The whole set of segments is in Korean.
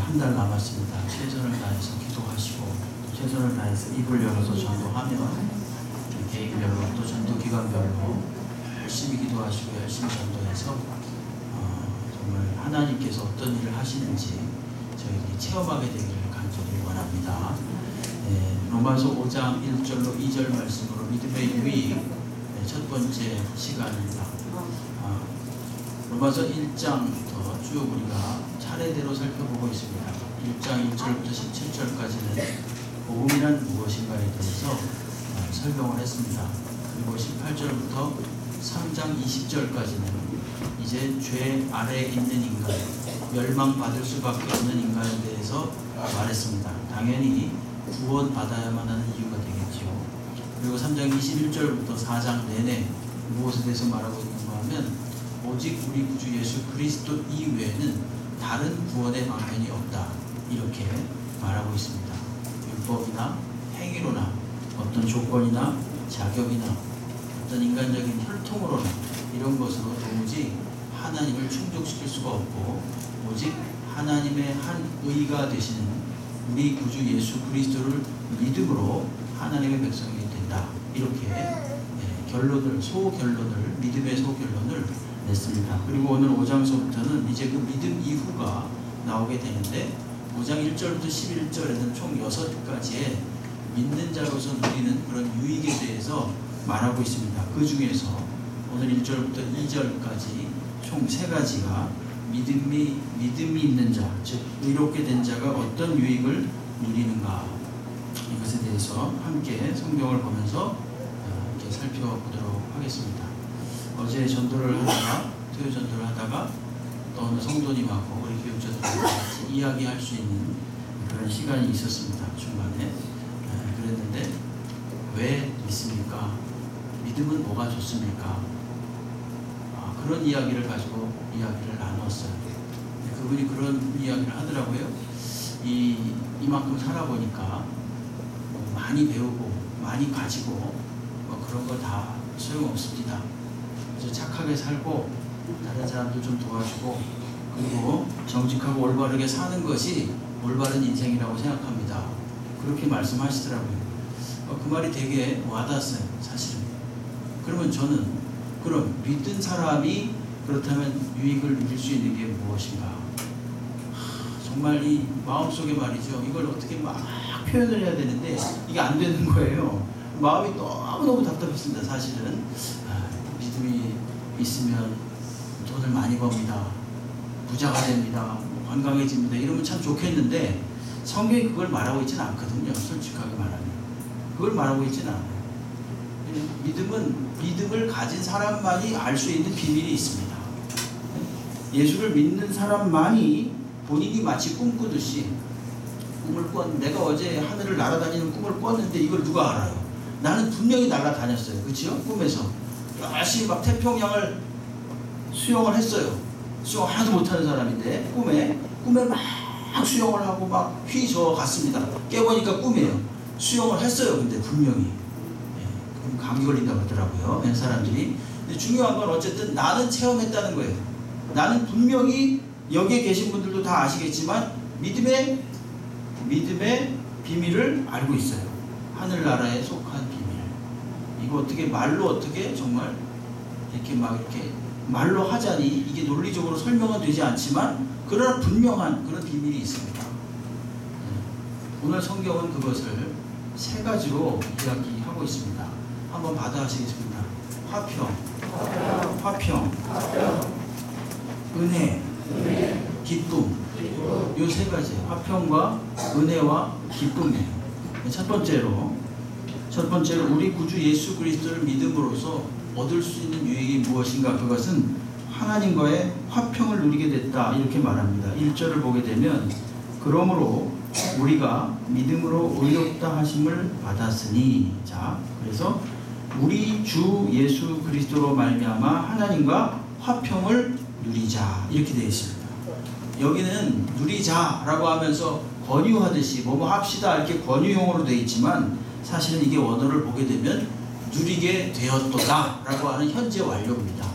한 달 남았습니다. 최선을 다해서 기도하시고 최선을 다해서 입을 열어서 전도하며 개인별로 또 전도 기관별로 열심히 기도하시고 열심히 전도해서 정말 하나님께서 어떤 일을 하시는지 저희들이 체험하게 되기를 간절히 원합니다. 로마서 5장 1절로 2절 말씀으로 믿음의 유익 첫 번째 시간입니다. 로마서 1장부터 쭉 우리가 차례대로 살펴보고 있습니다. 1장 1절부터 17절까지는 복음이란 무엇인가에 대해서 설명을 했습니다. 그리고 18절부터 3장 20절까지는 이제 죄 아래에 있는 인간, 멸망받을 수밖에 없는 인간에 대해서 말했습니다. 당연히 구원받아야만 하는 이유가 되겠죠. 그리고 3장 21절부터 4장 내내 무엇에 대해서 말하고 있는가 하면 오직 우리 구주 예수 그리스도 이외에는 다른 구원의 방편이 없다, 이렇게 말하고 있습니다. 율법이나 행위로나 어떤 조건이나 자격이나 어떤 인간적인 혈통으로나 이런 것으로 도무지 하나님을 충족시킬 수가 없고 오직 하나님의 한 의가 되시는 우리 구주 예수 그리스도를 믿음으로 하나님의 백성이 된다, 이렇게 소결론을 믿음의 소결론을 냈습니다. 그리고 오늘 5장서부터는 이제 그 믿음 이후가 나오게 되는데 5장 1절부터 11절에는 총 6가지의 믿는 자로서 누리는 그런 유익에 대해서 말하고 있습니다. 그 중에서 오늘 1절부터 2절까지 총 3가지가 믿음이 있는 자, 즉 의롭게 된 자가 어떤 유익을 누리는가, 이것에 대해서 함께 성경을 보면서 이렇게 살펴보도록 하겠습니다. 어제 전도를 하다가 토요 전도를 하다가 또 어느 성도님하고 우리 교육자들과 같이 이야기할 수 있는 그런 시간이 있었습니다. 중간에 그랬는데 왜 믿습니까? 믿음은 뭐가 좋습니까? 그런 이야기를 가지고 이야기를 나누었어요. 그분이 그런 이야기를 하더라고요. 이만큼 살아보니까 많이 배우고 많이 가지고 그런 거 다 소용없습니다. 그래서 착하게 살고 다른 사람들 좀 도와주고 그리고 정직하고 올바르게 사는 것이 올바른 인생이라고 생각합니다. 그렇게 말씀하시더라고요. 그 말이 되게 와닿았어요, 사실은. 그러면 저는 그럼 믿은 사람이 그렇다면 유익을 누릴 수 있는 게 무엇인가? 정말 이 마음속에 말이죠. 이걸 어떻게 막 표현을 해야 되는데 이게 안 되는 거예요. 마음이 너무너무 답답했습니다, 사실은. 믿음이 있으면 돈을 많이 법니다. 부자가 됩니다. 건강해집니다. 이러면 참 좋겠는데 성경이 그걸 말하고 있지는 않거든요. 솔직하게 말하면. 그걸 말하고 있지는 않아요. 믿음을 가진 사람만이 알 수 있는 비밀이 있습니다. 예수를 믿는 사람만이 본인이 마치 꿈꾸듯이 내가 어제 하늘을 날아다니는 꿈을 꿨는데 이걸 누가 알아요? 나는 분명히 날아다녔어요. 그렇죠? 꿈에서 열심히 막 태평양을 수영을 했어요. 수영 하나도 못하는 사람인데 꿈에 막 수영을 하고 막 휘저 갔습니다. 깨보니까 꿈이에요. 수영을 했어요. 근데 분명히 그럼 감기 걸린다고 그러더라고요, 사람들이. 근데 중요한 건 어쨌든 나는 체험했다는 거예요. 나는 분명히 여기에 계신 분들도 다 아시겠지만 믿음의 비밀을 알고 있어요. 하늘나라에 속한 비밀. 이거 어떻게 말로 정말 이렇게 말로 하자니 이게 논리적으로 설명은 되지 않지만 그러나 분명한 그런 비밀이 있습니다. 오늘 성경은 그것을 3가지로 이야기하고 있습니다. 한번 받아하시겠습니다. 화평, 은혜, 기쁨. 이 3가지, 화평과 은혜와 기쁨이에요. 첫 번째로 우리 구주 예수 그리스도를 믿음으로써 얻을 수 있는 유익이 무엇인가? 그것은 하나님과의 화평을 누리게 됐다, 이렇게 말합니다. 1절을 보게 되면 그러므로 우리가 믿음으로 의롭다 하심을 받았으니, 자, 그래서 우리 주 예수 그리스도로 말미암아 하나님과 화평을 누리자, 이렇게 되어 있습니다. 여기는 누리자라고 하면서 권유하듯이 뭐뭐 합시다 이렇게 권유형으로 되어 있지만 사실은 이게 원어를 보게 되면 누리게 되었도다 라고 하는 현재 완료입니다.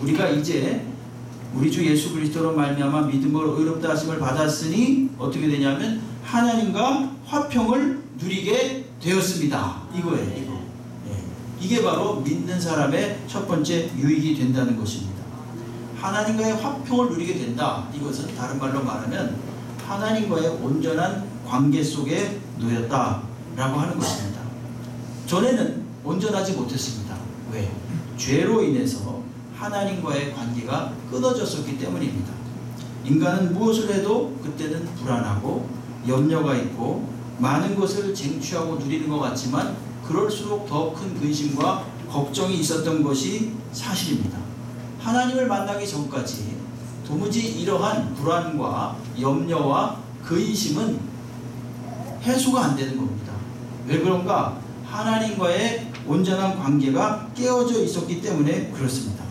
우리가 이제 우리 주 예수 그리스도로 말미암아 믿음으로 의롭다 하심을 받았으니 어떻게 되냐면 하나님과 화평을 누리게 되었습니다. 이거예요. 이거. 예. 이게 바로 믿는 사람의 첫 번째 유익이 된다는 것입니다. 하나님과의 화평을 누리게 된다. 이것은 다른 말로 말하면 하나님과의 온전한 관계 속에 놓였다라고 하는 것입니다. 전에는 온전하지 못했습니다. 왜? 죄로 인해서 하나님과의 관계가 끊어졌었기 때문입니다. 인간은 무엇을 해도 그때는 불안하고 염려가 있고 많은 것을 쟁취하고 누리는 것 같지만 그럴수록 더 큰 근심과 걱정이 있었던 것이 사실입니다. 하나님을 만나기 전까지 도무지 이러한 불안과 염려와 근심은 해소가 안 되는 겁니다. 왜 그런가? 하나님과의 온전한 관계가 깨어져 있었기 때문에 그렇습니다.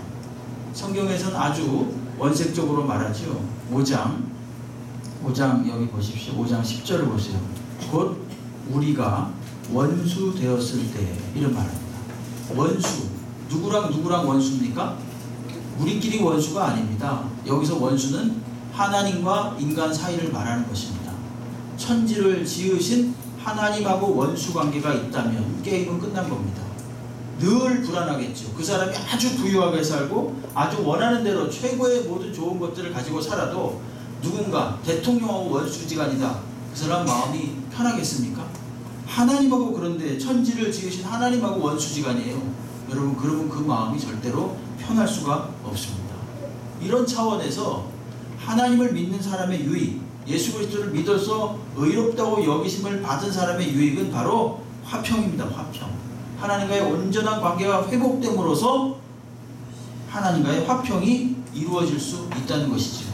성경에서는 아주 원색적으로 말하죠. 5장 여기 보십시오. 5장 10절을 보세요. 곧 우리가 원수 되었을 때 이런 말합니다. 원수, 누구랑 원수입니까? 우리끼리 원수가 아닙니다. 여기서 원수는 하나님과 인간 사이를 말하는 것입니다. 천지를 지으신 하나님하고 원수 관계가 있다면 게임은 끝난 겁니다. 늘 불안하겠죠. 그 사람이 아주 부유하게 살고 아주 원하는 대로 최고의 모든 좋은 것들을 가지고 살아도 누군가 대통령하고 원수지간이다. 그 사람 마음이 편하겠습니까? 하나님하고 그런데 천지를 지으신 하나님하고 원수지간이에요. 여러분 그러면 그 마음이 절대로 편할 수가 없습니다. 이런 차원에서 하나님을 믿는 사람의 유익, 예수 그리스도를 믿어서 의롭다고 여기심을 받은 사람의 유익은 바로 화평입니다. 화평. 하나님과의 온전한 관계가 회복됨으로써 하나님과의 화평이 이루어질 수 있다는 것이죠.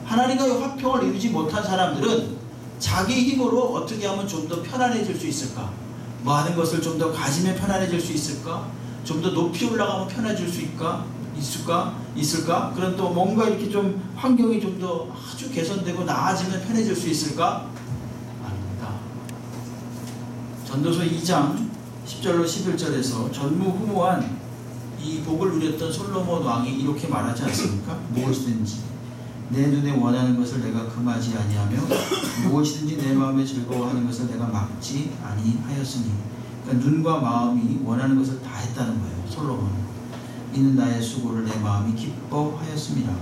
하나님과의 화평을 이루지 못한 사람들은 자기 힘으로 어떻게 하면 좀 더 편안해질 수 있을까? 많은 것을 좀 더 가지면 편안해질 수 있을까? 좀 더 높이 올라가면 편해질 수 있을까? 그런 또 뭔가 이렇게 좀 환경이 좀 더 아주 개선되고 나아지면 편해질 수 있을까? 아닙니다. 전도서 2장 10절로 11절에서 전무후무한 이 복을 누렸던 솔로몬 왕이 이렇게 말하지 않습니까? 무엇이든지 내 눈에 원하는 것을 내가 금하지 아니하며 무엇이든지 내 마음에 즐거워하는 것을 내가 막지 아니하였으니, 그러니까 눈과 마음이 원하는 것을 다 했다는 거예요. 솔로몬은 이는 나의 수고를 내 마음이 기뻐하였습니다.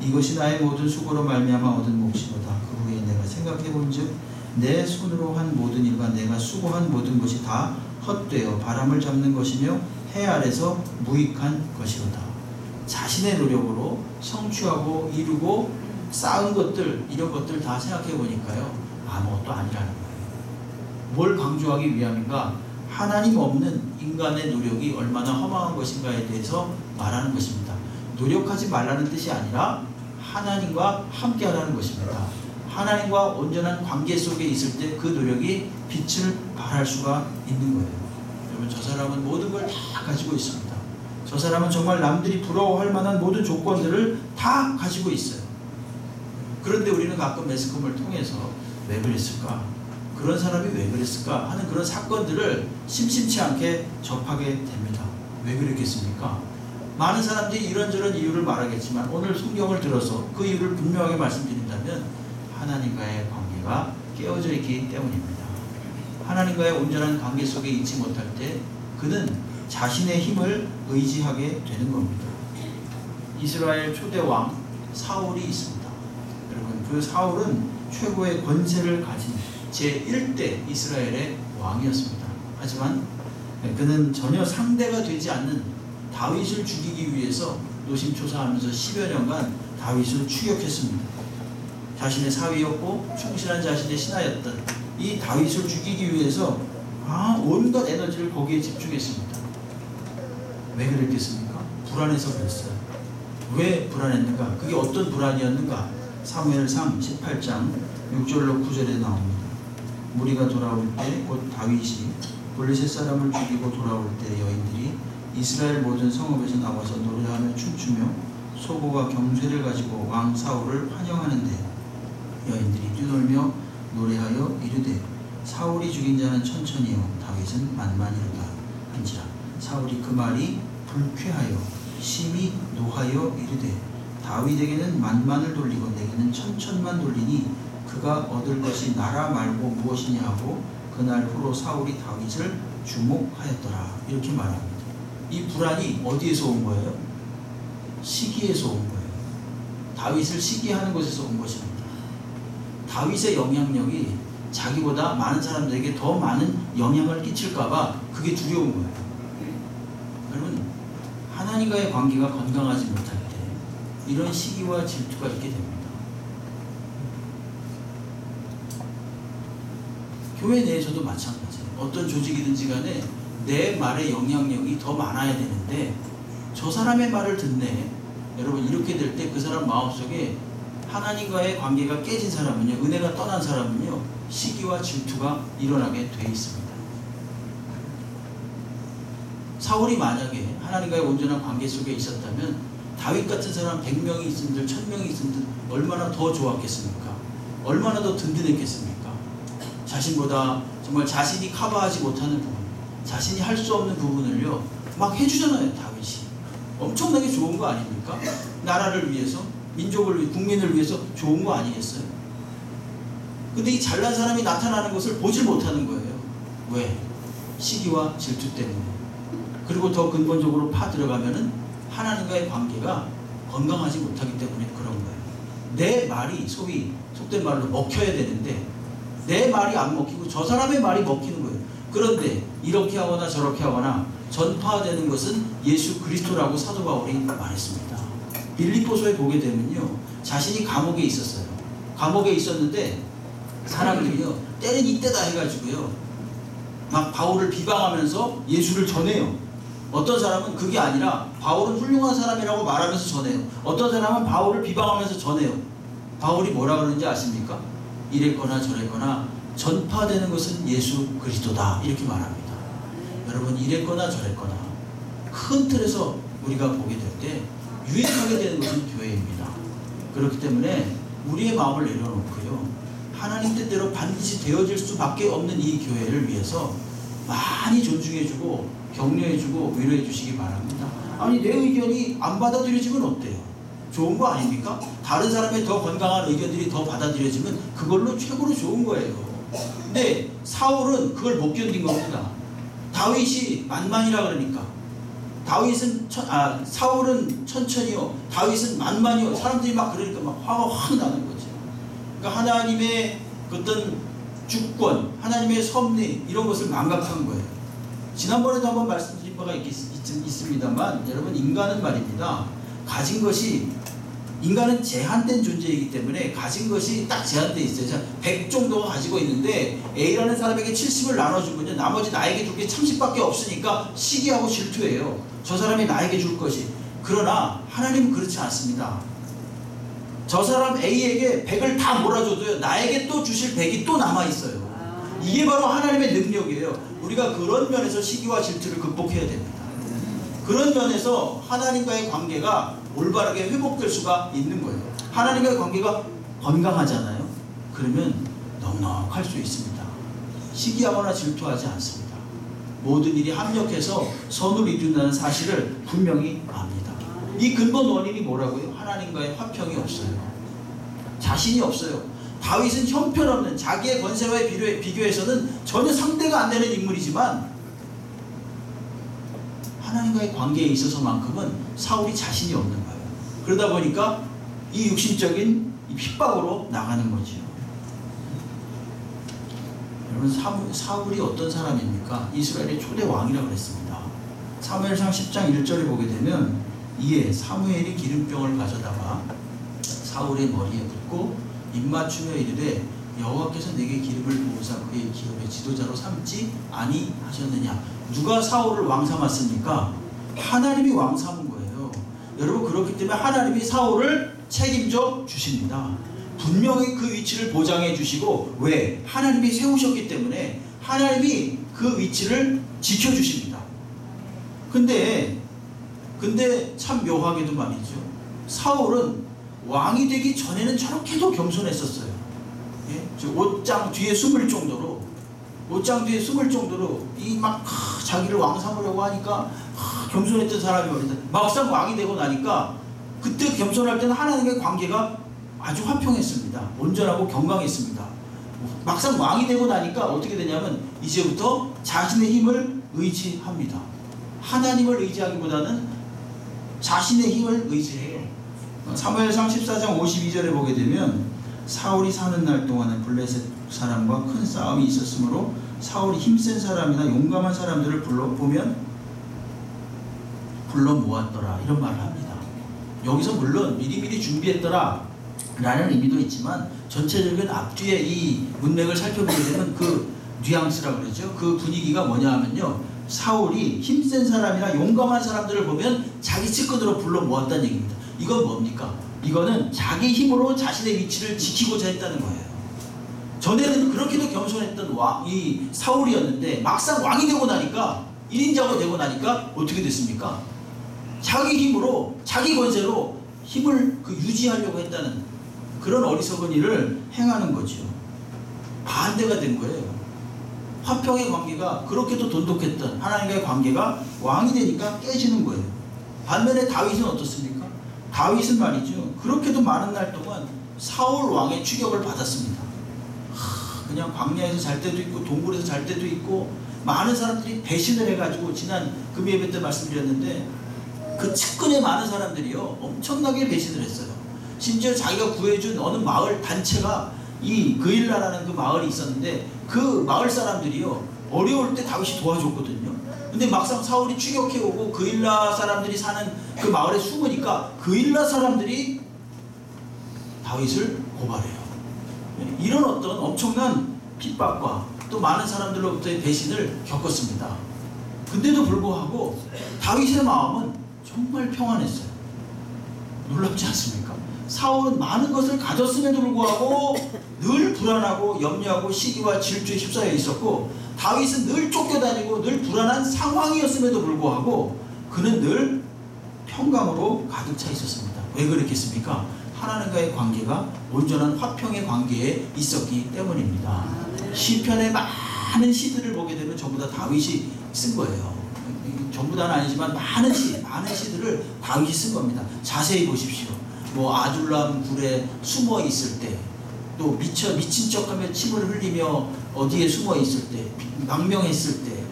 이것이 나의 모든 수고로 말미암아 얻은 몫이로다. 그 후에 내가 생각해본즉 내 손으로 한 모든 일과 내가 수고한 모든 것이 다 헛되어 바람을 잡는 것이며 해 아래서 무익한 것이로다. 자신의 노력으로 성취하고 이루고 쌓은 것들, 이런 것들 다 생각해 보니까요, 아무것도 아니라는 거예요. 뭘 강조하기 위함인가? 하나님 없는 인간의 노력이 얼마나 허망한 것인가에 대해서 말하는 것입니다. 노력하지 말라는 뜻이 아니라 하나님과 함께 하라는 것입니다. 하나님과 온전한 관계 속에 있을 때 그 노력이 빛을 발할 수가 있는 거예요. 여러분, 저 사람은 모든 걸 다 가지고 있습니다. 저 사람은 정말 남들이 부러워할 만한 모든 조건들을 다 가지고 있어요. 그런데 우리는 가끔 매스컴을 통해서 왜 그랬을까? 그런 사람이 왜 그랬을까? 하는 그런 사건들을 심심치 않게 접하게 됩니다. 왜 그랬겠습니까? 많은 사람들이 이런저런 이유를 말하겠지만 오늘 성경을 들어서 그 이유를 분명하게 말씀드린다면 하나님과의 관계가 깨어져 있기 때문입니다. 하나님과의 온전한 관계 속에 있지 못할 때 그는 자신의 힘을 의지하게 되는 겁니다. 이스라엘 초대 왕 사울이 있습니다. 여러분, 그 사울은 최고의 권세를 가진 제1대 이스라엘의 왕이었습니다. 하지만 그는 전혀 상대가 되지 않는 다윗을 죽이기 위해서 노심초사하면서 10여 년간 다윗을 추격했습니다. 자신의 사위였고 충실한 자신의 신하였던 이 다윗을 죽이기 위해서 온갖 에너지를 거기에 집중했습니다. 왜 그랬겠습니까? 불안해서 그랬어요. 왜 불안했는가? 그게 어떤 불안이었는가? 사무엘상 18장 6절로 9절에 나옵니다. 무리가 돌아올 때 곧 다윗이 블레셋 사람을 죽이고 돌아올 때 여인들이 이스라엘 모든 성읍에서 나와서 노래하며 춤추며 소고와 경쇠를 가지고 왕 사울을 환영하는데 여인들이 뛰놀며 노래하여 이르되 사울이 죽인 자는 천천히요 다윗은 만만이로다 한지라. 사울이 그 말이 불쾌하여 심히 노하여 이르되 다윗에게는 만만을 돌리고 내게는 천천만 돌리니 그가 얻을 것이 나라 말고 무엇이냐 하고 그날 후로 사울이 다윗을 주목하였더라. 이렇게 말합니다. 이 불안이 어디에서 온 거예요? 시기에서 온 거예요. 다윗을 시기하는 것에서 온 것입니다. 다윗의 영향력이 자기보다 많은 사람들에게 더 많은 영향을 끼칠까봐 그게 두려운 거예요. 여러분, 하나님과의 관계가 건강하지 못할 때 이런 시기와 질투가 있게 됩니다. 교회 내에서도 마찬가지예요. 어떤 조직이든지 간에 내 말의 영향력이 더 많아야 되는데 저 사람의 말을 듣네. 여러분, 이렇게 될 때 그 사람 마음속에 하나님과의 관계가 깨진 사람은요, 은혜가 떠난 사람은요, 시기와 질투가 일어나게 돼 있습니다. 사울이 만약에 하나님과의 온전한 관계 속에 있었다면 다윗 같은 사람 100명이 있음들 1000명이 있음들 얼마나 더 좋았겠습니까? 얼마나 더 든든했겠습니까? 자신보다 정말 자신이 커버하지 못하는 부분, 자신이 할 수 없는 부분을요 막 해주잖아요. 다윗이 엄청나게 좋은 거 아닙니까? 나라를 위해서, 민족을 위해, 국민을 위해서 좋은 거 아니겠어요? 근데 이 잘난 사람이 나타나는 것을 보질 못하는 거예요. 왜? 시기와 질투 때문에. 그리고 더 근본적으로 파들어가면은 하나님과의 관계가 건강하지 못하기 때문에 그런 거예요. 내 말이 소위 속된 말로 먹혀야 되는데 내 말이 안 먹히고 저 사람의 말이 먹히는 거예요. 그런데 이렇게 하거나 저렇게 하거나 전파되는 것은 예수 그리스도라고 사도 바울이 말했습니다. 빌립보서에 보게 되면요, 자신이 감옥에 있었어요. 감옥에 있었는데 사람들이요 때는 이때다 해가지고요 막 바울을 비방하면서 예수를 전해요. 어떤 사람은 그게 아니라 바울은 훌륭한 사람이라고 말하면서 전해요. 어떤 사람은 바울을 비방하면서 전해요. 바울이 뭐라 그러는지 아십니까? 이랬거나 저랬거나 전파되는 것은 예수 그리스도다, 이렇게 말합니다. 여러분, 이랬거나 저랬거나 큰 틀에서 우리가 보게 될 때 유행하게 되는 것은 교회입니다. 그렇기 때문에 우리의 마음을 내려놓고요, 하나님 뜻대로 반드시 되어질 수밖에 없는 이 교회를 위해서 많이 존중해주고 격려해주고 위로해주시기 바랍니다. 아니, 내 의견이 안 받아들여지면 어때요? 좋은 거 아닙니까? 다른 사람의 더 건강한 의견들이 더 받아들여지면 그걸로 최고로 좋은 거예요. 근데 사울은 그걸 못 견딘 겁니다. 다윗이 만만이라 그러니까 사울은 천천히요, 다윗은 만만이요. 사람들이 막 그러니까 막 화가 확 나는 거죠. 그러니까 하나님의 어떤 주권, 하나님의 섭리, 이런 것을 망각한 거예요. 지난번에도 한번 말씀드린 바가 있습니다만, 여러분, 인간은 말입니다, 가진 것이, 인간은 제한된 존재이기 때문에 가진 것이 딱 제한되어 있어요. 100 정도가 가지고 있는데 A라는 사람에게 70을 나눠주면요, 나머지 나에게 줄 게 30밖에 없으니까 시기하고 질투해요. 저 사람이 나에게 줄 것이. 그러나 하나님은 그렇지 않습니다. 저 사람 A에게 100을 다 몰아줘도요, 나에게 또 주실 100이 또 남아있어요. 이게 바로 하나님의 능력이에요. 우리가 그런 면에서 시기와 질투를 극복해야 됩니다. 그런 면에서 하나님과의 관계가 올바르게 회복될 수가 있는 거예요. 하나님과의 관계가 건강하잖아요. 그러면 넉넉할 수 있습니다. 시기하거나 질투하지 않습니다. 모든 일이 합력해서 선을 이룬다는 사실을 분명히 압니다. 이 근본 원인이 뭐라고요? 하나님과의 화평이 없어요. 자신이 없어요. 다윗은 형편없는, 자기의 권세와의 비교해서는 전혀 상대가 안 되는 인물이지만 하나님과의 관계에 있어서만큼은 사울이 자신이 없는 거예요. 그러다 보니까 이 육신적인 이 핍박으로 나가는 거죠. 여러분, 사울이 어떤 사람입니까? 이스라엘의 초대 왕이라고 그랬습니다. 사무엘상 10장 1절에 보게 되면, 이에 사무엘이 기름병을 가져다가 사울의 머리에 붓고 입맞추며 이르되 여호와께서 내게 기름을 부으사 그의 기업의 지도자로 삼지 아니하셨느냐. 누가 사울을 왕 삼았습니까? 하나님이 왕 삼은 거예요. 여러분, 그렇기 때문에 하나님이 사울을 책임져 주십니다. 분명히 그 위치를 보장해 주시고, 왜? 하나님이 세우셨기 때문에 하나님이 그 위치를 지켜주십니다. 근데 참 묘하게도 말이죠, 사울은 왕이 되기 전에는 저렇게도 겸손했었어요. 예? 5장 뒤에 숨을 정도로, 5장 뒤에 숨을 정도로 이 막 자기를 왕 삼으려고 하니까 겸손했던 사람이 말이다. 막상 왕이 되고 나니까 그때 겸손할 때는 하나님과의 관계가 아주 화평했습니다. 온전하고 건강했습니다. 막상 왕이 되고 나니까 어떻게 되냐면 이제부터 자신의 힘을 의지합니다. 하나님을 의지하기보다는 자신의 힘을 의지해요. 사무엘상 14장 52절에 보게 되면 사울이 사는 날 동안에 블레셋 사람과 큰 싸움이 있었으므로 사울이 힘센 사람이나 용감한 사람들을 불러 모았더라 이런 말을 합니다. 여기서 물론 미리미리 준비했더라 라는 의미도 있지만 전체적인 앞뒤의 이 문맥을 살펴보게 되면 그 뉘앙스라고 그러죠. 그 분위기가 뭐냐 하면요, 사울이 힘센 사람이나 용감한 사람들을 보면 자기 측근으로 불러 모았다는 얘기입니다. 이건 뭡니까? 이거는 자기 힘으로 자신의 위치를 지키고자 했다는 거예요. 전에는 그렇게도 겸손했던 이 사울이었는데 막상 왕이 되고 나니까 1인자가 되고 나니까 어떻게 됐습니까? 자기 힘으로 자기 권세로 힘을 유지하려고 했다는 그런 어리석은 일을 행하는 거죠. 반대가 된 거예요. 화평의 관계가 그렇게도 돈독했던 하나님과의 관계가 왕이 되니까 깨지는 거예요. 반면에 다윗은 어떻습니까? 다윗은 말이죠, 그렇게도 많은 날 동안 사울 왕의 추격을 받았습니다. 그냥 광야에서 잘 때도 있고 동굴에서 잘 때도 있고 많은 사람들이 배신을 해가지고 지난 금요일 때 말씀드렸는데 그 측근의 많은 사람들이요 엄청나게 배신을 했어요. 심지어 자기가 구해준 어느 마을 단체가 이 그일라라는 그 마을이 있었는데 그 마을 사람들이요 어려울 때 다윗이 도와줬거든요. 근데 막상 사울이 추격해오고 그일라 사람들이 사는 그 마을에 숨으니까 그일라 사람들이 다윗을 고발해요. 이런 어떤 엄청난 핍박과 또 많은 사람들로부터의 배신을 겪었습니다. 근데도 불구하고 다윗의 마음은 정말 평안했어요. 놀랍지 않습니까? 사울은 많은 것을 가졌음에도 불구하고 늘 불안하고 염려하고 시기와 질주에 휩싸여 있었고 다윗은 늘 쫓겨다니고 늘 불안한 상황이었음에도 불구하고 그는 늘 평강으로 가득 차 있었습니다. 왜 그랬겠습니까? 하나님과의 관계가 온전한 화평의 관계에 있었기 때문입니다. 시편의 많은 시들을 보게 되면 전부 다 다윗이 쓴 거예요. 전부 다는 아니지만 많은 시들을 다윗이 쓴 겁니다. 자세히 보십시오. 뭐 아둘람 굴에 숨어 있을 때, 또 미친 척하며 침을 흘리며 어디에 숨어 있을 때, 망명했을 때,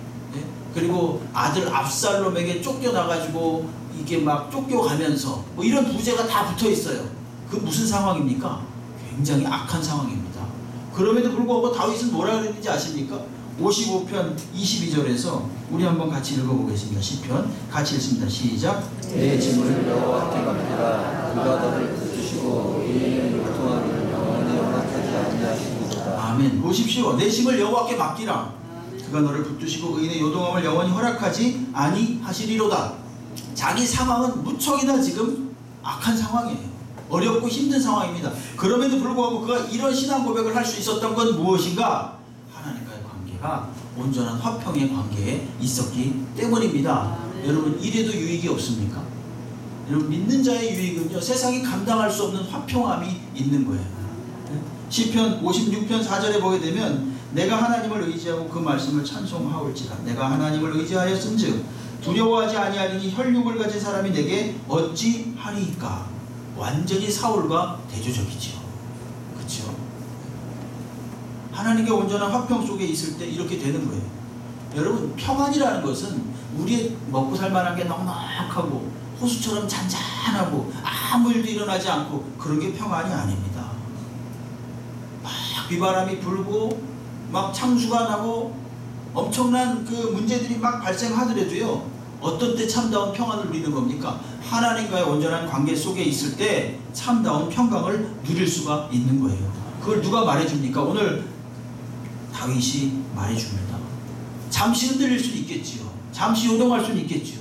그리고 아들 압살롬에게 쫓겨나가지고 이게 막 쫓겨가면서 뭐 이런 부제가 다 붙어 있어요. 그 무슨 상황입니까? 굉장히 악한 상황입니다. 그럼에도 불구하고 다윗은 뭐라 그랬는지 아십니까? 55편 22절에서 우리 한번 같이 읽어보겠습니다. 시편 같이 읽습니다. 시작. 내 짐을 여호와께 맡기라. 그가 너를 붙드시고 의인의 고통하기를 영원히 허락하지 아니하시리로다. 아멘. 보십시오. 내 짐을 여호와께 맡기라. 그가 너를 붙드시고 의인의 요동함을 영원히 허락하지 아니하시리로다. 자기 상황은 무척이나 지금 악한 상황이에요. 어렵고 힘든 상황입니다. 그럼에도 불구하고 그가 이런 신앙 고백을 할 수 있었던 건 무엇인가? 하나님과의 관계가 온전한 화평의 관계에 있었기 때문입니다. 여러분, 이래도 유익이 없습니까? 여러분, 믿는 자의 유익은요 세상이 감당할 수 없는 화평함이 있는 거예요. 시편 56편 4절에 보게 되면 내가 하나님을 의지하고 그 말씀을 찬송하올지라. 내가 하나님을 의지하였은즉 두려워하지 아니하리니 혈육을 가진 사람이 내게 어찌 하리이까. 완전히 사울과 대조적이죠. 그렇죠? 하나님과 온전한 화평 속에 있을 때 이렇게 되는 거예요. 여러분, 평안이라는 것은 우리의 먹고 살만한 게 넉넉하고 호수처럼 잔잔하고 아무 일도 일어나지 않고 그런 게 평안이 아닙니다. 막 비바람이 불고 막 창수가 나고 엄청난 그 문제들이 막 발생하더라도요, 어떤 때 참다운 평안을 누리는 겁니까? 하나님과의 온전한 관계 속에 있을 때 참다운 평강을 누릴 수가 있는 거예요. 그걸 누가 말해줍니까? 오늘 다윗이 말해줍니다. 잠시 흔들릴 수는 있겠지요. 잠시 요동할 수는 있겠지요.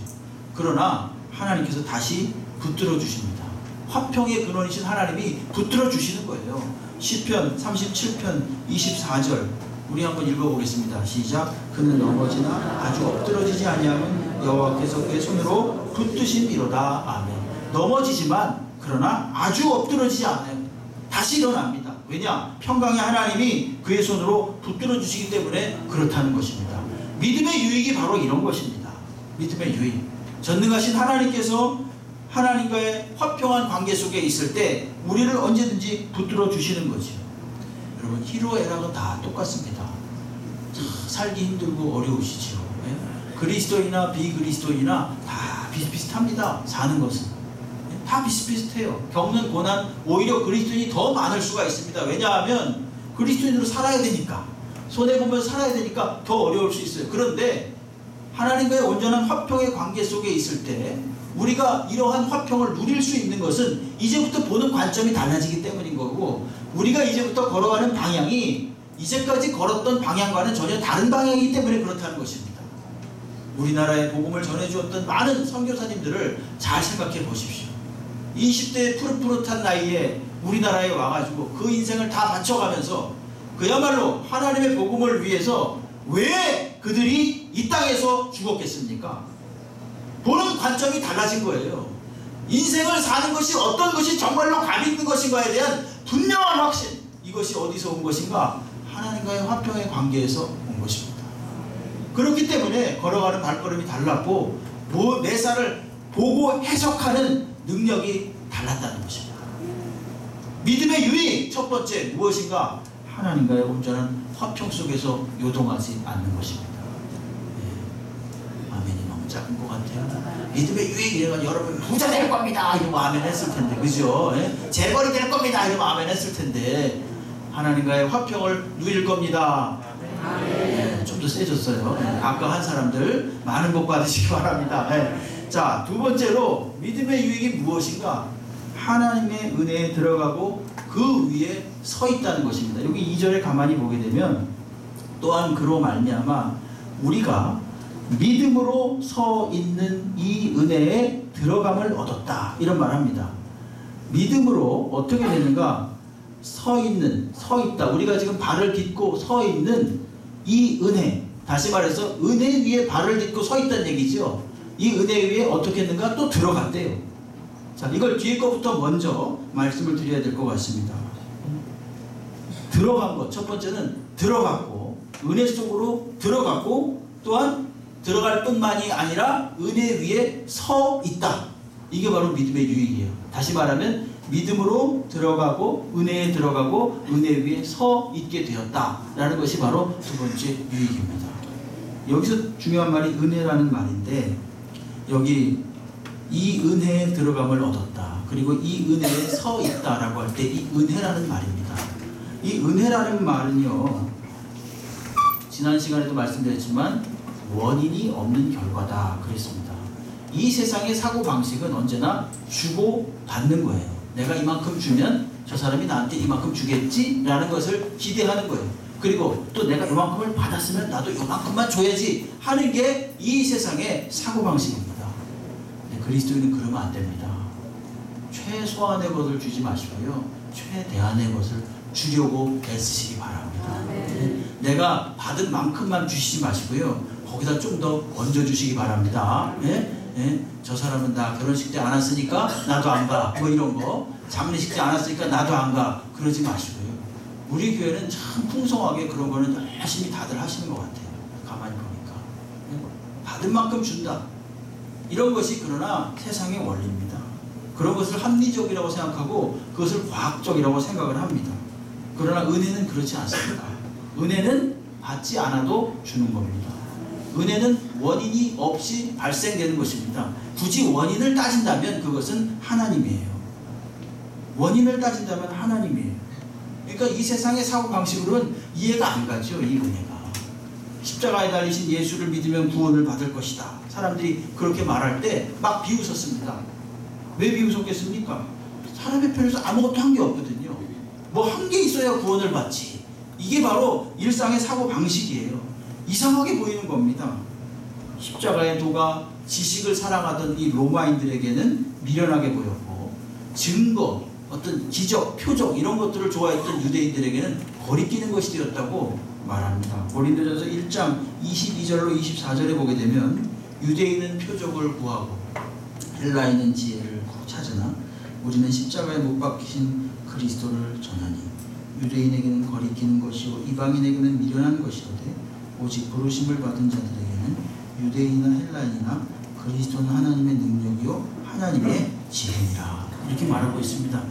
그러나 하나님께서 다시 붙들어 주십니다. 화평의 근원이신 하나님이 붙들어 주시는 거예요. 시편 37편 24절 우리 한번 읽어보겠습니다. 시작. 그는 넘어지나 아주 엎드러지지 아니하면 여호와께서 그의 손으로 붙드심이로다. 아멘. 넘어지지만 그러나 아주 엎드러지지 않아요. 다시 일어납니다. 왜냐? 평강의 하나님이 그의 손으로 붙들어 주시기 때문에 그렇다는 것입니다. 믿음의 유익이 바로 이런 것입니다. 믿음의 유익. 전능하신 하나님께서 하나님과의 화평한 관계 속에 있을 때 우리를 언제든지 붙들어 주시는 거죠. 여러분, 희로애락은 다 똑같습니다. 살기 힘들고 어려우시죠. 그리스도인이나 비그리스도인이나 다 비슷비슷합니다. 사는 것은 다 비슷비슷해요. 겪는 고난 오히려 그리스도인이 더 많을 수가 있습니다. 왜냐하면 그리스도인으로 살아야 되니까, 손해보면서 살아야 되니까 더 어려울 수 있어요. 그런데 하나님과의 온전한 화평의 관계 속에 있을 때 우리가 이러한 화평을 누릴 수 있는 것은 이제부터 보는 관점이 달라지기 때문인 거고, 우리가 이제부터 걸어가는 방향이 이제까지 걸었던 방향과는 전혀 다른 방향이기 때문에 그렇다는 것입니다. 우리나라에 복음을 전해주었던 많은 선교사님들을 잘 생각해 보십시오. 20대의 푸릇푸릇한 나이에 우리나라에 와가지고 그 인생을 다 바쳐가면서 그야말로 하나님의 복음을 위해서 왜 그들이 이 땅에서 죽었겠습니까? 보는 관점이 달라진 거예요. 인생을 사는 것이 어떤 것이 정말로 감 있는 것인가에 대한 분명한 확신, 이것이 어디서 온 것인가? 하나님과의 화평의 관계에서 온 것입니다. 그렇기 때문에 걸어가는 발걸음이 달랐고 매사를 보고 해석하는 능력이 달랐다는 것입니다. 믿음의 유익 첫 번째 무엇인가? 하나님과의 온전한 화평 속에서 요동하지 않는 것입니다. 아멘이 너무 작은 것 같아요. 믿음의 유익 이러면 여러분 부자 될 겁니다 이러면 아멘 했을 텐데, 그죠? 재벌이 될 겁니다 이러면 아멘 했을 텐데, 하나님과의 화평을 누릴 겁니다. 좀 더 세졌어요. 아까 한 사람들 많은 복 받으시기 바랍니다. 자, 두 번째로 믿음의 유익이 무엇인가? 하나님의 은혜에 들어가고 그 위에 서 있다는 것입니다. 여기 2절에 가만히 보게 되면, 또한 그로 말미암아 우리가 믿음으로 서 있는 이 은혜에 들어감을 얻었다, 이런 말합니다. 믿음으로 어떻게 되는가? 서 있다. 우리가 지금 발을 딛고 서 있는 이 은혜, 다시 말해서 은혜 위에 발을 딛고 서 있다는 얘기죠. 이 은혜 위에 어떻게 했는가? 또 들어갔대요. 자, 이걸 뒤에 거부터 먼저 말씀을 드려야 될 것 같습니다. 들어간 것, 첫 번째는 들어갔고, 은혜 속으로 들어갔고, 또한 들어갈 뿐만이 아니라 은혜 위에 서 있다. 이게 바로 믿음의 유익이에요. 다시 말하면 믿음으로 들어가고 은혜에 들어가고 은혜 위에 서 있게 되었다라는 것이 바로 두 번째 유익입니다. 여기서 중요한 말이 은혜라는 말인데, 여기 이 은혜에 들어감을 얻었다, 그리고 이 은혜에 서 있다라고 할 때 이 은혜라는 말입니다. 이 은혜라는 말은요, 지난 시간에도 말씀드렸지만 원인이 없는 결과다 그랬습니다. 이 세상의 사고방식은 언제나 주고 받는 거예요. 내가 이만큼 주면 저 사람이 나한테 이만큼 주겠지 라는 것을 기대하는 거예요. 그리고 또 내가 이만큼을 받았으면 나도 이만큼만 줘야지 하는 게 이 세상의 사고방식입니다. 근데 그리스도인은 그러면 안 됩니다. 최소한의 것을 주지 마시고요, 최대한의 것을 주려고 애쓰시기 바랍니다. 내가 받은 만큼만 주시지 마시고요, 거기다 좀 더 얹어주시기 바랍니다. 저 사람은 나 결혼식 때 안 왔으니까 나도 안 가, 뭐 이런 거, 장례식 때 안 왔으니까 나도 안 가, 그러지 마시고요. 우리 교회는 참 풍성하게 그런 거는 열심히 다들 하시는 것 같아요. 가만히 보니까 받은 만큼 준다, 이런 것이 그러나 세상의 원리입니다. 그런 것을 합리적이라고 생각하고 그것을 과학적이라고 생각을 합니다. 그러나 은혜는 그렇지 않습니다. 은혜는 받지 않아도 주는 겁니다. 은혜는 원인이 없이 발생되는 것입니다. 굳이 원인을 따진다면 그것은 하나님이에요. 원인을 따진다면 하나님이에요. 그러니까 이 세상의 사고방식으로는 이해가 안 가죠. 이 은혜가 십자가에 달리신 예수를 믿으면 구원을 받을 것이다, 사람들이 그렇게 말할 때 막 비웃었습니다. 왜 비웃었겠습니까? 사람의 편에서 아무것도 한 게 없거든요. 뭐 한 게 있어야 구원을 받지. 이게 바로 일상의 사고방식이에요. 이상하게 보이는 겁니다. 십자가의 도가 지식을 사랑하던 이 로마인들에게는 미련하게 보였고, 증거, 어떤 기적, 표적 이런 것들을 좋아했던 유대인들에게는 거리끼는 것이 되었다고 말합니다. 고린도전서 1장 22절로 24절에 보게 되면, 유대인은 표적을 구하고 헬라인은 지혜를 찾으나 우리는 십자가에 못 박히신 그리스도를 전하니 유대인에게는 거리끼는 것이요 이방인에게는 미련한 것이로되 오직 부르심을 받은 자들에게는 유대인이나 헬라인이나 그리스도는 하나님의 능력이요 하나님의 지혜니라. 이렇게 말하고 있습니다.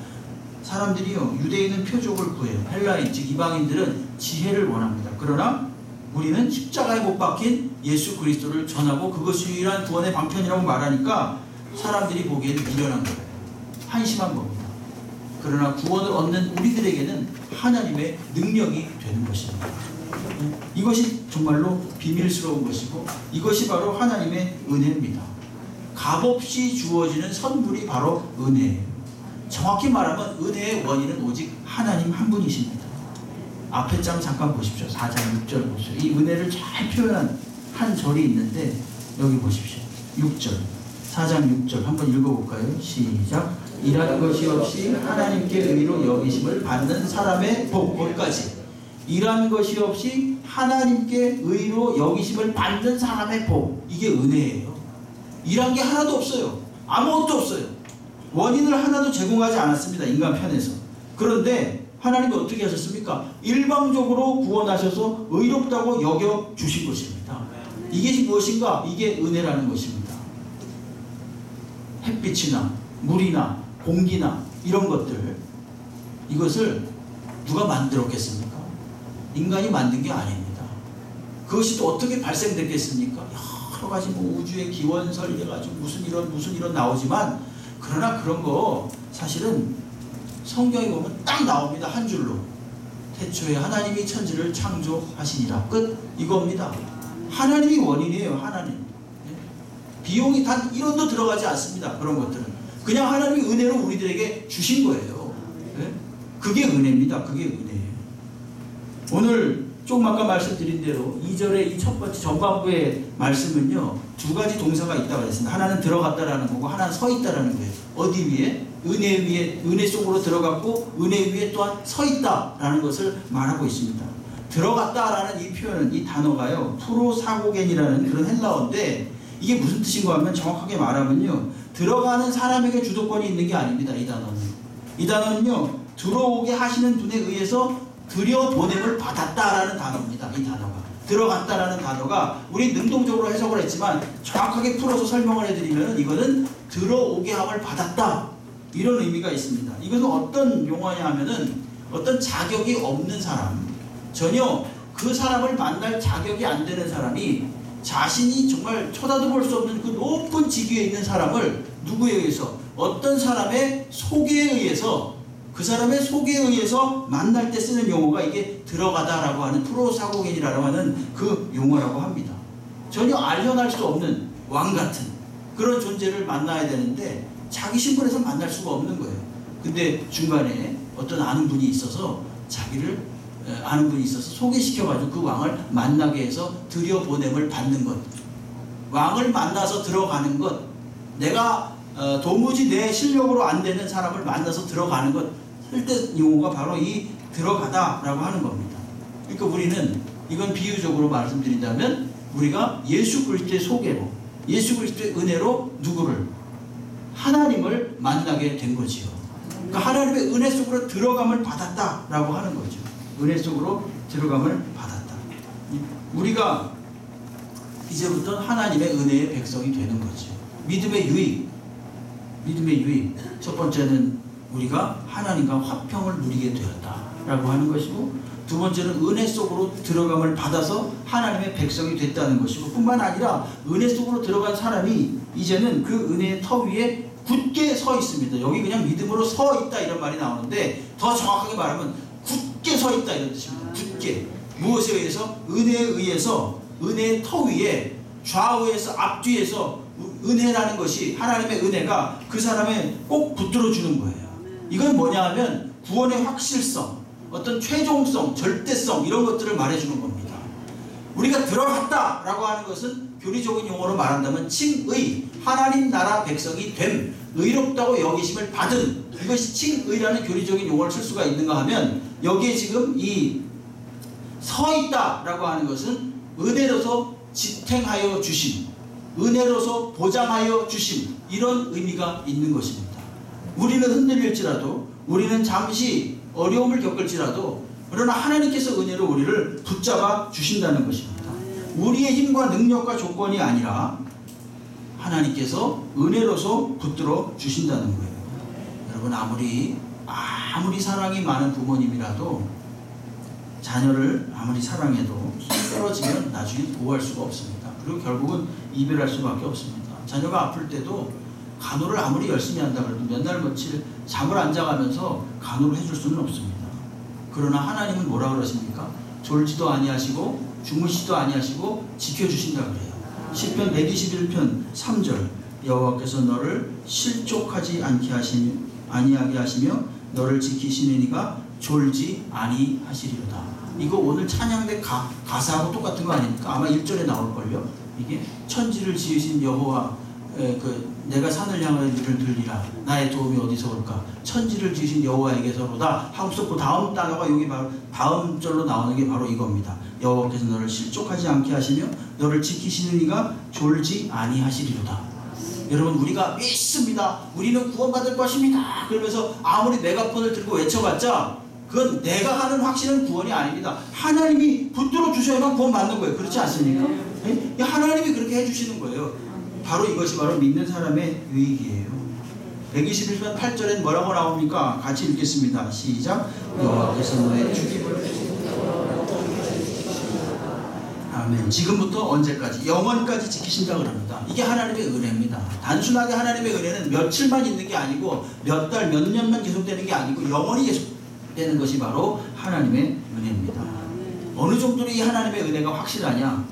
사람들이요 유대인은 표적을 구해요. 헬라인 즉 이방인들은 지혜를 원합니다. 그러나 우리는 십자가에 못 박힌 예수 그리스도를 전하고 그것이 유일한 구원의 방편이라고 말하니까 사람들이 보기에는 미련한 거예요. 한심한 겁니다. 그러나 구원을 얻는 우리들에게는 하나님의 능력이 되는 것입니다. 이것이 정말로 비밀스러운 것이고 이것이 바로 하나님의 은혜입니다. 값없이 주어지는 선물이 바로 은혜예요. 정확히 말하면 은혜의 원인은 오직 하나님 한 분이십니다. 앞에 장 잠깐 보십시오. 4장 6절 보십시오. 이 은혜를 잘 표현한 한 절이 있는데 여기 보십시오. 6절 4장 6절 한번 읽어볼까요? 시작. 일하는 것이 없이 하나님께 의로 여기심을 받는 사람의 복. 거기까지. 일하는 것이 없이 하나님께 의로 여기심을 받는 사람의 복. 이게 은혜예요. 일한 게 하나도 없어요. 아무것도 없어요. 원인을 하나도 제공하지 않았습니다. 인간 편에서. 그런데 하나님이 어떻게 하셨습니까? 일방적으로 구원하셔서 의롭다고 여겨주신 것입니다. 이게 무엇인가? 이게 은혜라는 것입니다. 햇빛이나 물이나 공기나 이런 것들, 이것을 누가 만들었겠습니까? 인간이 만든 게 아닙니다. 그것이 또 어떻게 발생됐겠습니까? 여러 가지 뭐 우주의 기원설 해가지고 무슨 이런 나오지만, 그러나 그런 거 사실은 성경에 보면 딱 나옵니다. 한 줄로. 태초에 하나님이 천지를 창조하시니라. 끝. 이겁니다. 하나님이 원인이에요. 하나님. 비용이 단 1원도 들어가지 않습니다. 그런 것들은 그냥 하나님이 은혜로 우리들에게 주신 거예요. 그게 은혜입니다. 그게 은혜예요. 오늘 조금 아까 말씀드린 대로 2절의 이 첫 번째 전반부의 말씀은요, 두 가지 동사가 있다고 했습니다. 하나는 들어갔다라는 거고 하나는 서 있다라는 거예요. 어디 위에? 은혜 위에, 은혜 속으로 들어갔고 은혜 위에 또한 서 있다라는 것을 말하고 있습니다. 들어갔다라는 이 표현은, 이 단어가요, 프로사고겐이라는 그런 헬라어인데, 이게 무슨 뜻인가 하면 정확하게 말하면요, 들어가는 사람에게 주도권이 있는 게 아닙니다. 이 단어는요, 들어오게 하시는 분에 의해서 들여보냄을 받았다라는 단어입니다. 이 단어가. 들어갔다라는 단어가 우리 능동적으로 해석을 했지만 정확하게 풀어서 설명을 해드리면 이거는 들어오게 함을 받았다, 이런 의미가 있습니다. 이것은 어떤 용어냐 하면은 어떤 자격이 없는 사람, 전혀 그 사람을 만날 자격이 안 되는 사람이 자신이 정말 쳐다도 볼 수 없는 그 높은 직위에 있는 사람을 누구에 의해서, 어떤 사람의 소개에 의해서, 그 사람의 소개에 의해서 만날 때 쓰는 용어가 이게 들어가다라고 하는 프로사고겐이라고 하는 그 용어라고 합니다. 전혀 알려날 수 없는 왕 같은 그런 존재를 만나야 되는데 자기 신분에서 만날 수가 없는 거예요. 근데 중간에 어떤 아는 분이 있어서 소개시켜가지고 그 왕을 만나게 해서 들여보냄을 받는 것, 왕을 만나서 들어가는 것, 내가 도무지 내 실력으로 안 되는 사람을 만나서 들어가는 것, 쓸 용어가 바로 이 들어가다라고 하는 겁니다. 그러니까 우리는, 이건 비유적으로 말씀드린다면, 우리가 예수 그리스도의 소개로, 예수 그리스도의 은혜로 누구를? 하나님을 만나게 된 거지요. 그러니까 하나님의 은혜 속으로 들어감을 받았다라고 하는 거죠. 은혜 속으로 들어감을 받았다. 우리가 이제부터 하나님의 은혜의 백성이 되는 거죠. 믿음의 유익. 첫 번째는 우리가 하나님과 화평을 누리게 되었다라고 하는 것이고, 두 번째는 은혜 속으로 들어감을 받아서 하나님의 백성이 됐다는 것이고, 뿐만 아니라 은혜 속으로 들어간 사람이 이제는 그 은혜의 터 위에 굳게 서 있습니다. 여기 그냥 믿음으로 서 있다 이런 말이 나오는데, 더 정확하게 말하면 굳게 서 있다 이런 뜻입니다. 굳게. 무엇에 의해서? 은혜에 의해서, 은혜의 터 위에 좌우에서 앞뒤에서 은혜라는 것이, 하나님의 은혜가 그 사람에 꼭 붙들어 주는 거예요. 이건 뭐냐 하면 구원의 확실성, 어떤 최종성, 절대성, 이런 것들을 말해주는 겁니다. 우리가 들어갔다라고 하는 것은 교리적인 용어로 말한다면 칭의, 하나님 나라 백성이 됨, 의롭다고 여기심을 받은, 이것이 칭의라는 교리적인 용어를 쓸 수가 있는가 하면, 여기에 지금 이 서 있다라고 하는 것은 은혜로서 지탱하여 주심, 은혜로서 보장하여 주심, 이런 의미가 있는 것입니다. 우리는 흔들릴지라도, 우리는 잠시 어려움을 겪을지라도, 그러나 하나님께서 은혜로 우리를 붙잡아 주신다는 것입니다. 우리의 힘과 능력과 조건이 아니라 하나님께서 은혜로서 붙들어 주신다는 거예요. 여러분, 아무리 사랑이 많은 부모님이라도 자녀를 아무리 사랑해도 떨어지면 나중에 보호할 수가 없습니다. 그리고 결국은 이별할 수밖에 없습니다. 자녀가 아플 때도 간호를 아무리 열심히 한다 그래도 몇 날 며칠 잠을 안 자가면서 간호를 해줄 수는 없습니다. 그러나 하나님은 뭐라 그러십니까? 졸지도 아니하시고 주무시지도 아니하시고 지켜주신다 그래요. 시편 121편 3절 여호와께서 너를 실족하지 아니하게 하시며 너를 지키시는 이가 졸지 아니하시리로다. 이거 오늘 찬양대 가사하고 똑같은 거 아닙니까? 아마 1절에 나올걸요. 이게 천지를 지으신 여호와 내가 산을 향하여 이를 들리라. 나의 도움이 어디서 올까? 천지를 지으신 여호와에게서로다 하고서 그 다음 단어가 여기 바로 다음 절로 나오는 게 바로 이겁니다. 여호와께서 너를 실족하지 않게 하시며 너를 지키시는 이가 졸지 아니하시리로다. 여러분, 우리가 믿습니다. 우리는 구원받을 것입니다. 그러면서 아무리 메가폰을 들고 외쳐봤자 그건 내가 하는 확신은 구원이 아닙니다. 하나님이 붙들어 주셔야만 구원받는 거예요. 그렇지 않습니까? 네? 하나님이 그렇게 해주시는 거예요. 바로 이것이 바로 믿는 사람의 유익이에요. 121편 8절엔 뭐라고 나옵니까? 같이 읽겠습니다. 시작. 여호와께서 너의 죽임을 아멘. 지금부터 언제까지? 영원까지 지키신다 그럽니다. 이게 하나님의 은혜입니다. 단순하게 하나님의 은혜는 며칠만 있는 게 아니고 몇 달, 몇 년만 계속되는 게 아니고 영원히 계속되는 것이 바로 하나님의 은혜입니다. 어느 정도로 이 하나님의 은혜가 확실하냐?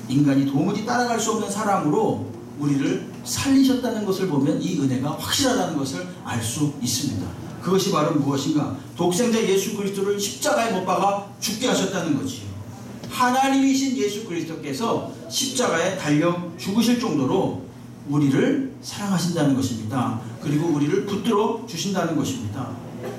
인간이 도무지 따라갈 수 없는 사랑으로 우리를 살리셨다는 것을 보면 이 은혜가 확실하다는 것을 알 수 있습니다. 그것이 바로 무엇인가? 독생자 예수 그리스도를 십자가에 못 박아 죽게 하셨다는 거지요. 하나님이신 예수 그리스도께서 십자가에 달려 죽으실 정도로 우리를 사랑하신다는 것입니다. 그리고 우리를 붙들어 주신다는 것입니다.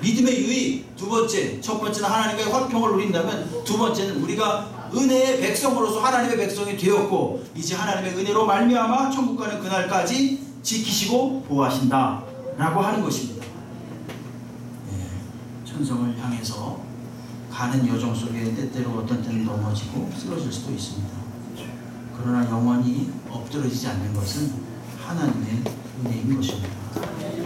믿음의 유익 두 번째, 첫 번째는 하나님과의 화평을 누린다면 두 번째는 우리가 은혜의 백성으로서 하나님의 백성이 되었고 이제 하나님의 은혜로 말미암아 천국 가는 그날까지 지키시고 보호하신다 라고 하는 것입니다. 천성을 향해서 가는 여정 속에 때때로 어떤 때는 넘어지고 쓰러질 수도 있습니다. 그러나 영원히 엎드러지지 않는 것은 하나님의 은혜인 것입니다.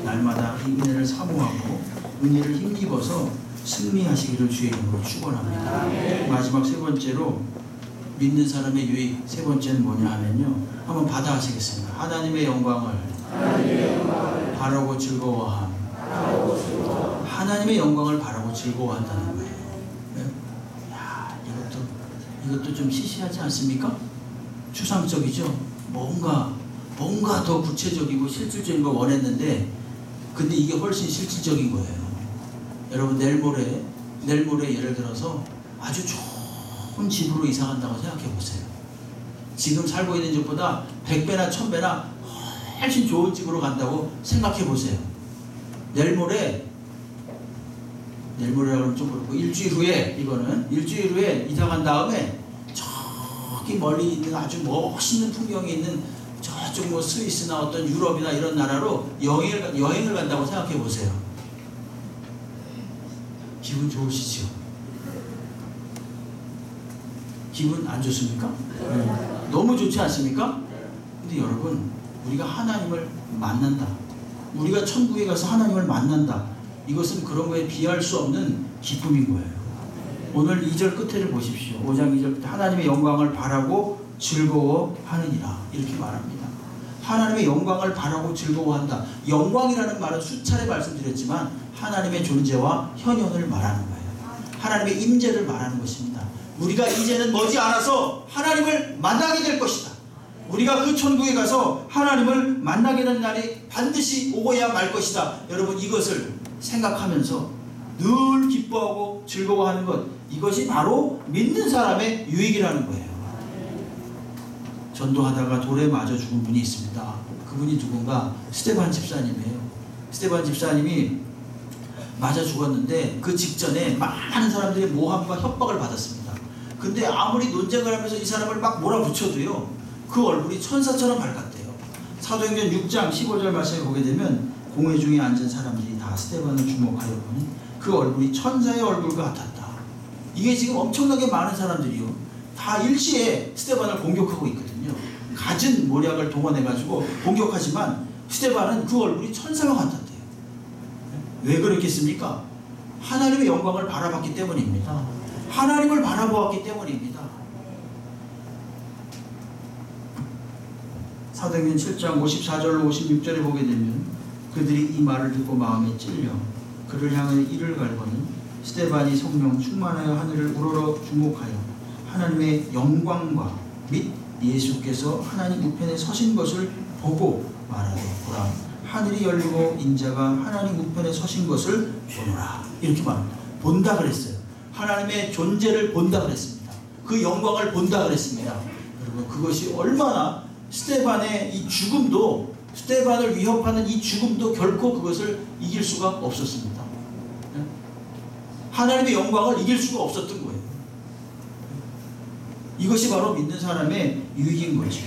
날마다 이 은혜를 사모하고 은혜를 힘입어서 승리하시기를 주의 이름으로 축원합니다. 마지막 세 번째로 믿는 사람의 유익 세 번째는 뭐냐 하면요, 한번 받아 하시겠습니다. 하나님의 영광을 바라고 즐거워함. 하나님의 영광을 바라고 즐거워한다는 거예요. 야, 이것도 좀 시시하지 않습니까? 추상적이죠. 뭔가 더 구체적이고 실질적인 걸 원했는데 근데 이게 훨씬 실질적인 거예요. 여러분, 내일 모레 예를 들어서 아주 좋은 집으로 이사 간다고 생각해 보세요. 지금 살고 있는 집보다 100배나 1000배나 훨씬 좋은 집으로 간다고 생각해 보세요. 내일 모레라고 하면 좀 그렇고 일주일 후에 이사 간 다음에 저기 멀리 있는 아주 멋있는 풍경이 있는 저쪽 뭐 스위스나 어떤 유럽이나 이런 나라로 여행을 간다고 생각해 보세요. 기분 좋으시죠? 기분 안 좋습니까? 너무 좋지 않습니까? 근데 여러분, 우리가 하나님을 만난다. 우리가 천국에 가서 하나님을 만난다. 이것은 그런 거에 비할 수 없는 기쁨인 거예요. 오늘 2절 끝에를 보십시오. 5장 2절 끝에 하나님의 영광을 바라고 즐거워하느니라 이렇게 말합니다. 하나님의 영광을 바라고 즐거워한다. 영광이라는 말은 수차례 말씀드렸지만 하나님의 존재와 현현을 말하는 거예요. 하나님의 임재를 말하는 것입니다. 우리가 이제는 머지않아서 하나님을 만나게 될 것이다. 우리가 그 천국에 가서 하나님을 만나게 되는 날이 반드시 오고야 말 것이다. 여러분, 이것을 생각하면서 늘 기뻐하고 즐거워하는 것, 이것이 바로 믿는 사람의 유익이라는 거예요. 전도하다가 돌에 맞아 죽은 분이 있습니다. 그분이 누군가? 스데반 집사님이에요. 스데반 집사님이 맞아 죽었는데 그 직전에 많은 사람들이 모함과 협박을 받았습니다. 근데 아무리 논쟁을 하면서 이 사람을 막 몰아붙여도요, 그 얼굴이 천사처럼 밝았대요. 사도행전 6장 15절 말씀에 보게 되면 공회 중에 앉은 사람들이 다 스데반을 주목하여 보니 그 얼굴이 천사의 얼굴과 같았다. 이게 지금 엄청나게 많은 사람들이요, 다 일시에 스데반을 공격하고 있거든요. 갖은 모략을 동원해가지고 공격하지만 스데반은 그 얼굴이 천사와 같았대요. 왜 그렇겠습니까? 하나님의 영광을 바라봤기 때문입니다. 하나님을 바라보았기 때문입니다. 사도행전 7장 54절로 56절에 보게 되면 그들이 이 말을 듣고 마음에 찔려 그를 향해 이를 갈고는 스데반이 성령 충만하여 하늘을 우러러 주목하여 하나님의 영광과 및 예수께서 하나님 우편에 서신 것을 보고 말하되 보라 하늘이 열리고 인자가 하나님 우편에 서신 것을 보노라. 이렇게 말합니다. 본다 그랬어요. 하나님의 존재를 본다 그랬습니다. 그 영광을 본다 그랬습니다. 여러분 그것이 얼마나 스데반의 이 죽음도 스데반을 위협하는 이 죽음도 결코 그것을 이길 수가 없었습니다. 하나님의 영광을 이길 수가 없었던 거예요. 이것이 바로 믿는 사람의 유익인 거죠.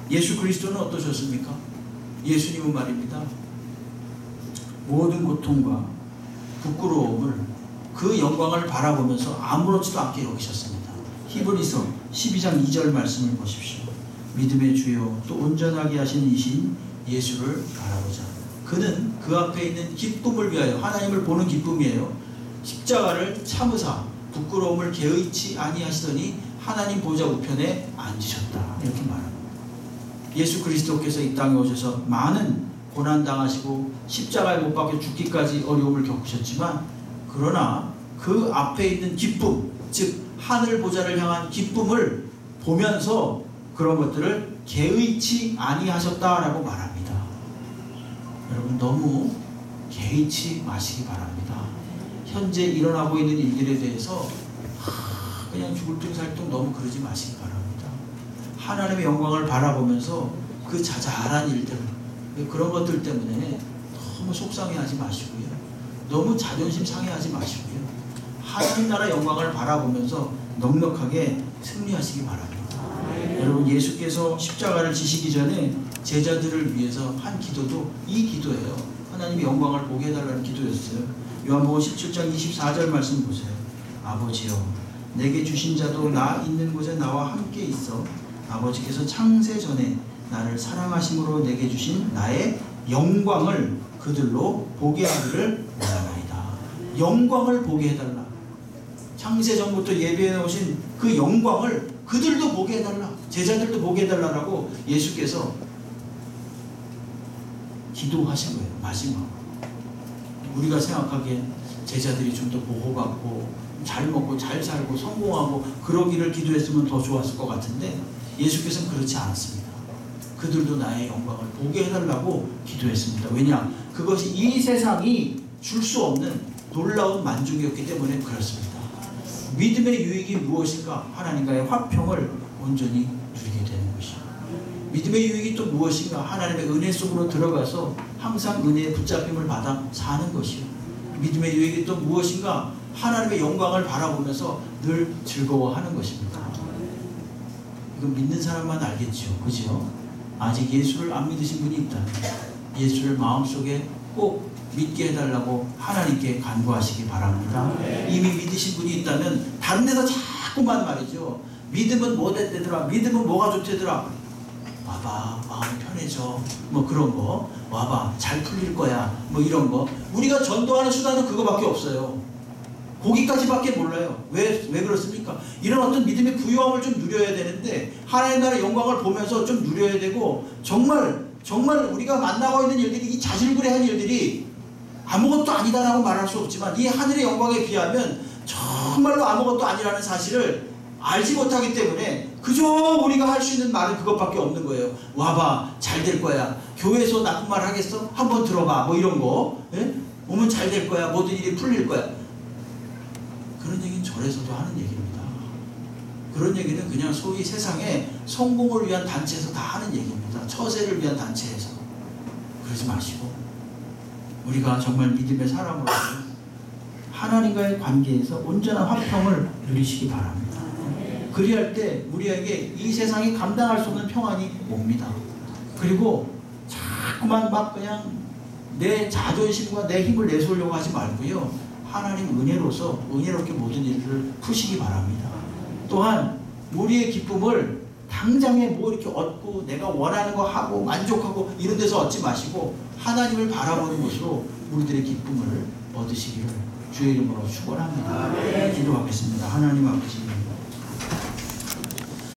예수 그리스도는 어떠셨습니까? 예수님은 말입니다. 모든 고통과 부끄러움을 그 영광을 바라보면서 아무렇지도 않게 여기셨습니다. 히브리서 12장 2절 말씀을 보십시오. 믿음의 주요 또 온전하게 하시는 이신 예수를 바라보자. 그는 그 앞에 있는 기쁨을 위하여 하나님을 보는 기쁨이에요. 십자가를 참으사 부끄러움을 개의치 아니하시더니 하나님 보좌 우편에 앉으셨다. 이렇게 말합니다. 예수 그리스도께서 이 땅에 오셔서 많은 고난당하시고 십자가에 못 박혀 죽기까지 어려움을 겪으셨지만 그러나 그 앞에 있는 기쁨, 즉 하늘 보좌를 향한 기쁨을 보면서 그런 것들을 개의치 아니하셨다라고 말합니다. 여러분 너무 개의치 마시기 바랍니다. 현재 일어나고 있는 일들에 대해서 그냥 죽을 둥 살 둥 너무 그러지 마시기 바랍니다. 하나님의 영광을 바라보면서 그 자잘한 일들, 그런 것들 때문에 너무 속상해하지 마시고요. 너무 자존심 상해하지 마시고요. 하나님 나라 영광을 바라보면서 넉넉하게 승리하시기 바랍니다. 여러분 예수께서 십자가를 지시기 전에 제자들을 위해서 한 기도도 이 기도예요. 하나님의 영광을 보게 해달라는 기도였어요. 요한복음 17장 24절 말씀 보세요. 아버지여 내게 주신 자도 나 있는 곳에 나와 함께 있어 아버지께서 창세 전에 나를 사랑하심으로 내게 주신 나의 영광을 그들로 보게 하기를 원하나이다. 영광을 보게 해달라. 창세 전부터 예배해 오신 그 영광을 그들도 보게 해달라. 제자들도 보게 해달라고 예수께서 기도하신 거예요. 마지막. 우리가 생각하기에 제자들이 좀 더 보호받고 잘 먹고 잘 살고 성공하고 그러기를 기도했으면 더 좋았을 것 같은데 예수께서는 그렇지 않았습니다. 그들도 나의 영광을 보게 해달라고 기도했습니다. 왜냐? 그것이 이 세상이 줄 수 없는 놀라운 만족이었기 때문에 그렇습니다. 믿음의 유익이 무엇인가? 하나님과의 화평을 온전히 누리게 되는 것이요. 믿음의 유익이 또 무엇인가? 하나님의 은혜 속으로 들어가서 항상 은혜의 붙잡힘을 받아 사는 것이요. 믿음의 유익이 또 무엇인가? 하나님의 영광을 바라보면서 늘 즐거워하는 것입니다. 이건 믿는 사람만 알겠죠. 그죠? 아직 예수를 안 믿으신 분이 있다면 예수를 마음속에 꼭 믿게 해달라고 하나님께 간구하시기 바랍니다. 이미 믿으신 분이 있다면 다른 데서 자꾸만 말이죠. 믿음은 뭐 됐대더라. 믿음은 뭐가 좋대더라. 와봐 마음이 편해져. 뭐 그런 거. 와봐 잘 풀릴 거야. 뭐 이런 거. 우리가 전도하는 수단은 그거밖에 없어요. 거기까지밖에 몰라요. 왜 그렇습니까? 이런 어떤 믿음의 부유함을 좀 누려야 되는데 하나님 나라의 영광을 보면서 좀 누려야 되고 정말 우리가 만나고 있는 일들이 이 자질구레한 일들이 아무것도 아니다라고 말할 수 없지만 이 하늘의 영광에 비하면 정말로 아무것도 아니라는 사실을 알지 못하기 때문에 그저 우리가 할 수 있는 말은 그것밖에 없는 거예요. 와봐 잘 될 거야. 교회에서 나쁜 말 하겠어? 한번 들어봐. 뭐 이런 거. 예? 오면 잘 될 거야. 모든 일이 풀릴 거야. 그런 얘기는 절에서도 하는 얘기입니다. 그런 얘기는 그냥 소위 세상에 성공을 위한 단체에서 다 하는 얘기입니다. 처세를 위한 단체에서. 그러지 마시고 우리가 정말 믿음의 사람으로서 하나님과의 관계에서 온전한 화평을 누리시기 바랍니다. 그리할 때 우리에게 이 세상이 감당할 수 없는 평안이 옵니다. 그리고 자꾸만 막 그냥 내 자존심과 내 힘을 내세우려고 하지 말고요. 하나님 은혜로서 은혜롭게 모든 일들을 푸시기 바랍니다. 또한 우리의 기쁨을 당장에 뭐 이렇게 얻고 내가 원하는 거 하고 만족하고 이런 데서 얻지 마시고 하나님을 바라보는 것으로 우리들의 기쁨을 얻으시기를 주의 이름으로 축원합니다. 기도하겠습니다. 하나님 아버지,